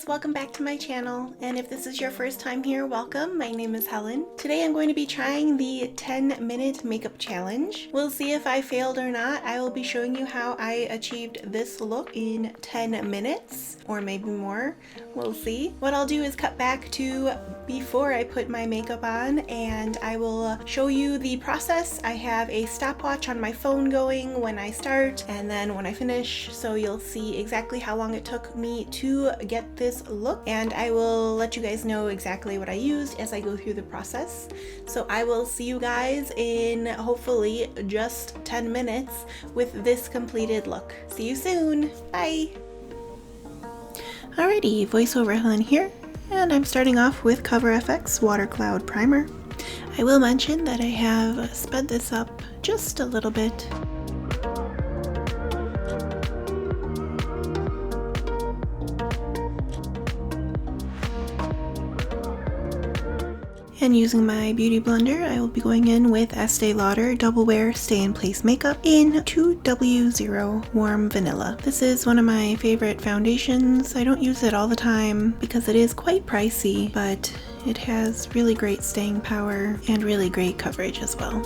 guys, welcome back to my channel, and if this is your first time here, welcome. My name is Helen. Today I'm going to be trying the 10-minute makeup challenge. We'll see if I failed or not. I will be showing you how I achieved this look in 10 minutes, or maybe more. We'll see. What I'll do is cut back to before I put my makeup on, and I will show you the process. I have a stopwatch on my phone going when I start and then when I finish, so you'll see exactly how long it took me to get this look, and I will let you guys know exactly what I used as I go through the process. So I will see you guys in hopefully just 10 minutes with this completed look. See you soon. Bye. Alrighty, voiceover Helen here, and I'm starting off with Cover FX Water Cloud Primer. I will mention that I have sped this up just a little bit. And using my beauty blender, I will be going in with Estee Lauder Double Wear Stay in Place Makeup in 2W0 Warm Vanilla. This is one of my favorite foundations. I don't use it all the time because it is quite pricey, but it has really great staying power and really great coverage as well.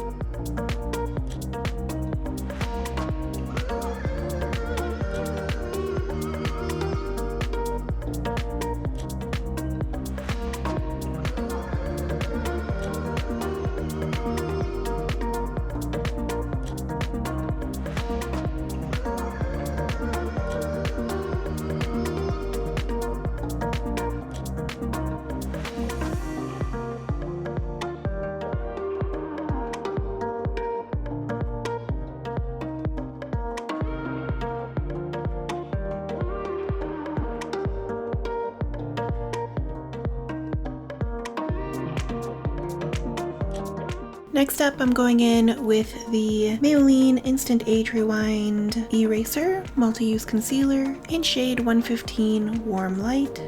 Next up, I'm going in with the Maybelline Instant Age Rewind Eraser Multi-Use Concealer in shade 115 Warm Light.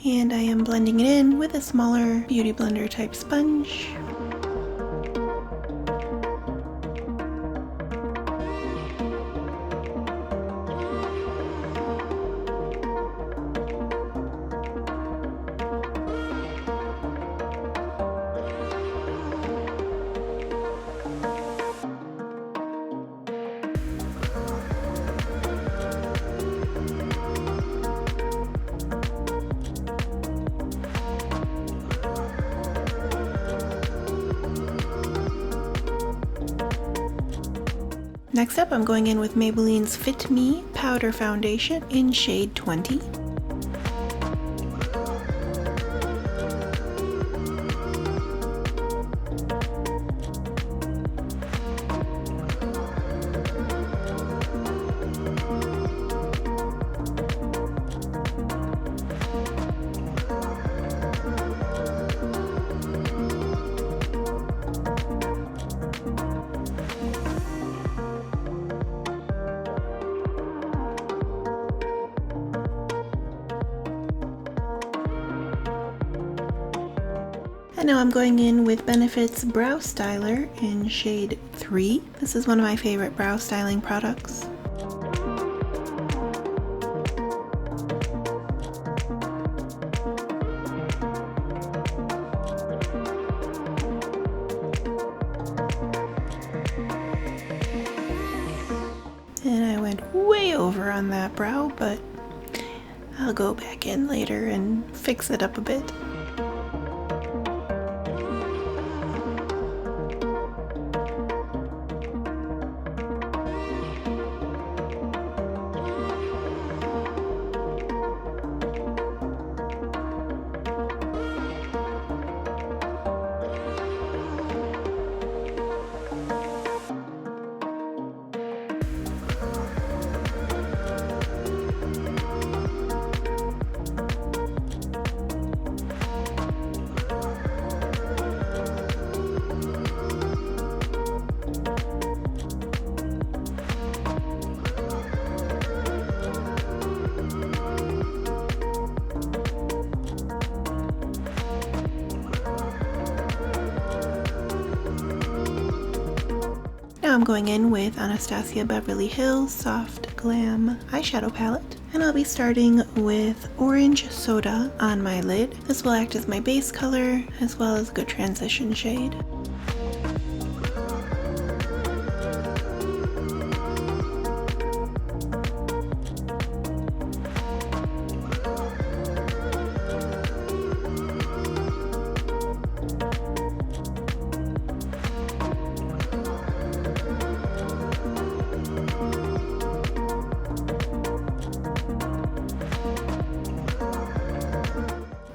And I am blending it in with a smaller beauty blender type sponge. Next up, I'm going in with Maybelline's Fit Me Powder Foundation in shade 20. And now I'm going in with Benefit's Brow Styler in shade 3. This is one of my favorite brow styling products. And I went way over on that brow, but I'll go back in later and fix it up a bit. now I'm going in with Anastasia Beverly Hills Soft Glam Eyeshadow Palette. And I'll be starting with Orange Soda on my lid. This will act as my base color as well as a good transition shade.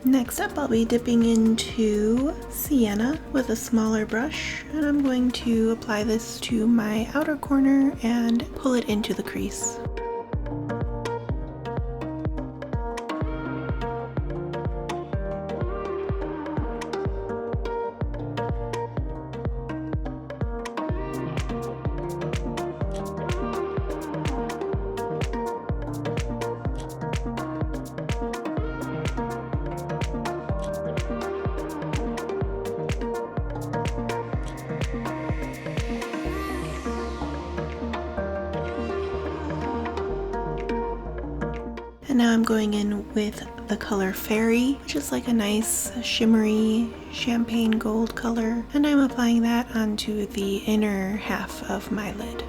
Next up, I'll be dipping into Sienna with a smaller brush, and I'm going to apply this to my outer corner and pull it into the crease. And now I'm going in with the color Fairy, which is like a nice shimmery champagne gold color, and I'm applying that onto the inner half of my lid.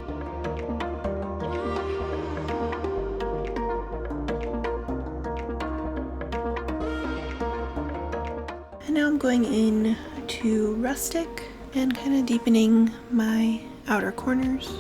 And now I'm going in to Rustic and kind of deepening my outer corners.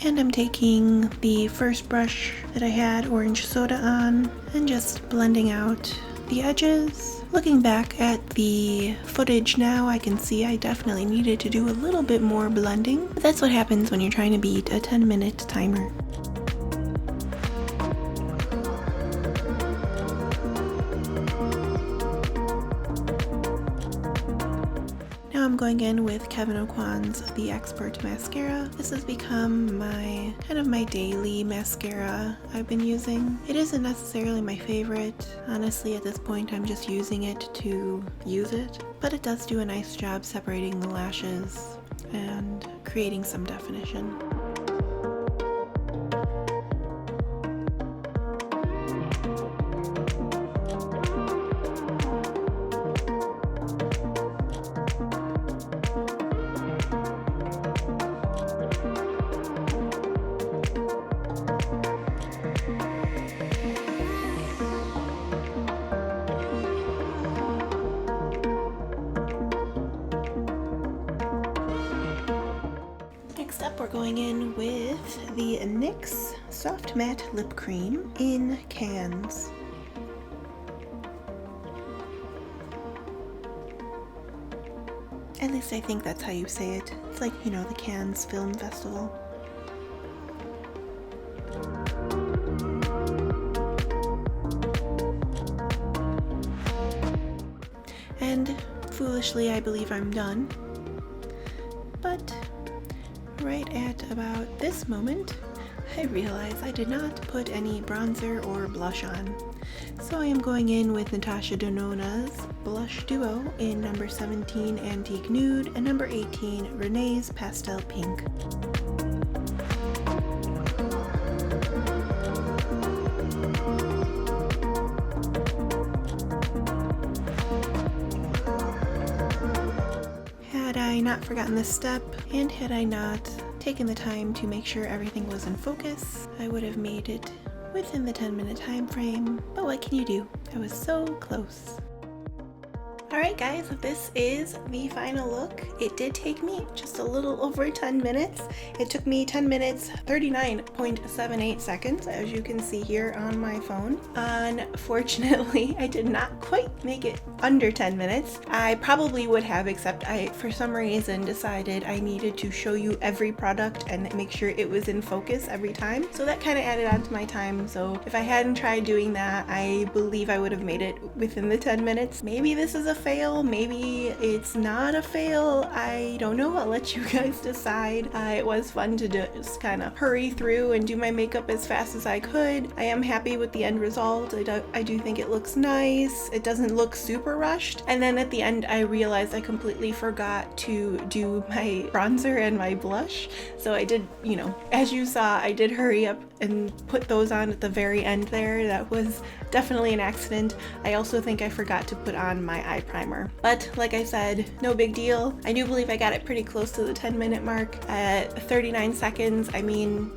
And I'm taking the first brush that I had Orange Soda on and just blending out the edges. Looking back at the footage now, I can see I definitely needed to do a little bit more blending, but that's what happens when you're trying to beat a 10-minute timer. I'm going in with Kevyn Aucoin's The Expert Mascara. This has become my daily mascara I've been using. It isn't necessarily my favorite. Honestly, at this point, I'm just using it to use it, but it does do a nice job separating the lashes and creating some definition. Next up, we're going in with the NYX Soft Matte Lip Cream in cans. At least I think that's how you say it. It's like, you know, the Cannes Film Festival. And foolishly, I believe I'm done. But right at about this moment, I realize I did not put any bronzer or blush on. So I am going in with Natasha Denona's Blush Duo in number 17 Antique Nude and number 18 Renee's Pastel Pink. Had I not forgotten this step, and had I not taken the time to make sure everything was in focus, I would have made it within the 10-minute time frame, but what can you do? I was so close. Alright guys, this is the final look. It did take me just a little over 10 minutes. It took me 10 minutes, 39.78 seconds, as you can see here on my phone. Unfortunately, I did not quite make it under 10 minutes. I probably would have, except I, for some reason, decided I needed to show you every product and make sure it was in focus every time. So that kind of added on to my time. So if I hadn't tried doing that, I believe I would have made it within the 10 minutes. Maybe this is a fail, maybe it's not a fail. I don't know, I'll let you guys decide. It was fun to just kind of hurry through and do my makeup as fast as I could. I am happy with the end result. I do think it looks nice. It doesn't look super rushed. And then at the end I realized I completely forgot to do my bronzer and my blush. So I did, you know, as you saw, I did hurry up and put those on at the very end there. That was definitely an accident. I also think I forgot to put on my eye primer. But like I said, no big deal. I do believe I got it pretty close to the 10-minute mark at 39 seconds. I mean,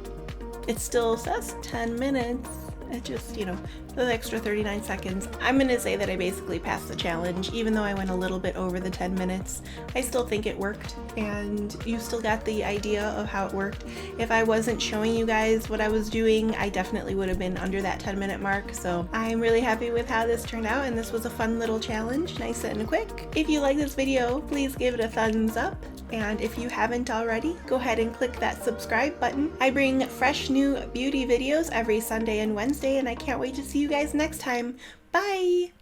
it still says 10 minutes. It just, you know, the extra 39 seconds. I'm gonna say that I basically passed the challenge, even though I went a little bit over the 10 minutes. I still think it worked, and you still got the idea of how it worked. If I wasn't showing you guys what I was doing, I definitely would have been under that 10-minute mark. So I'm really happy with how this turned out, and this was a fun little challenge, nice and quick. If you like this video, please give it a thumbs up. And if you haven't already, go ahead and click that subscribe button. I bring fresh new beauty videos every Sunday and Wednesday, and I can't wait to see you guys next time. Bye!